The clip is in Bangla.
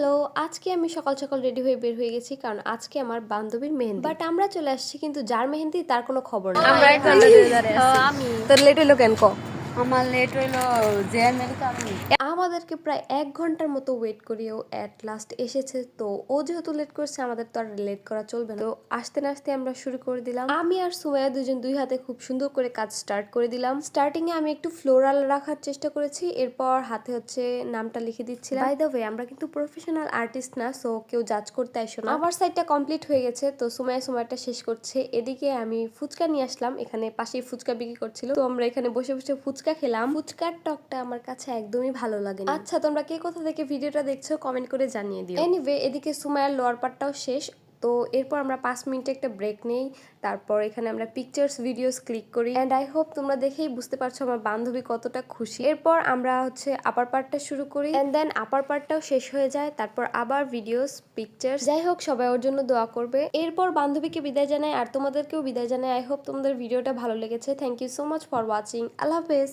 হ্যালো, আজকে আমি সকাল সকাল রেডি হয়ে বের হয়ে গেছি কারণ আজকে আমার বান্ধবীর মেহেন্দি। বাট আমরা চলে আসছি কিন্তু যার মেহেন্দি তার কোনো খবর নেই। আমরা এই ঘন্টা ধরে দাঁড়িয়ে আছি। আমি তোর লেট হইলো কেন ক? আমার লেট হইলো যে মেরে কারণে। আমাদেরকে প্রায় 1 ঘন্টার মতো ওয়েট করিয়েও অ্যাট লাস্ট এসেছে। তো ও যেহেতু লেট করছে আমাদের তো আর লেট করা চলবে না। তো আসতে না আসতে আমরা শুরু করে দিলাম। আমি আর সুমাইয়া দুজন দুই হাতে খুব সুন্দর করে কাজ স্টার্ট করে দিলাম। স্টার্টিং এ আমি একটু ফ্লোরাল রাখার চেষ্টা করেছি, এরপর হাতে হচ্ছে নামটা লিখে দিচ্ছিলাম। বাই দ্য ওয়ে আমরা কিন্তু প্রফেশনাল আর্টিস্ট না, সো কেউ জাজ করতে আইসো না। আমার সাইডটা কমপ্লিট হয়ে গেছে, তো সুমাইয়াটা শেষ করছে। এদিকে আমি ফুচকা নিয়ে আসলাম, এখানে পাশেই ফুচকা বিক্রি করছিল, তো আমরা এখানে বসে বসে ফুচকা খেলাম। ফুচকার টকটা আমার কাছে একদমই ভালো লাগে না। আচ্ছা, তোমরা কে কোথা থেকে ভিডিওটা দেখছো কমেন্ট করে জানিয়ে দিও। এনিওয়ে, এদিকে সুমাইয়ার লোয়ার পার্টটাও শেষ। তো এরপর আমরা 5 মিনিটে একটা ব্রেক নেই, তারপর এখানে আমরা পিকচার্স ভিডিওস ক্লিক করি। এন্ড আই হোপ তোমরা দেখেই বুঝতে পারছো আমার বান্ধবী কতটা খুশি। এরপর আমরা হচ্ছে আপার পার্টটা শুরু করি, এন্ড দেন আপার পার্টটাও শেষ হয়ে যায়, তারপর আবার ভিডিওস পিকচার্স। যাই হোক, সবাই ওর জন্য দোয়া করবে। এরপর বান্ধবীকে বিদায় জানাই আর তোমাদেরকেও বিদায় জানাই। আই হোপ তোমাদের ভিডিওটা ভালো লেগেছে। Thank you so much for watching. আল্লাহ হাফেজ।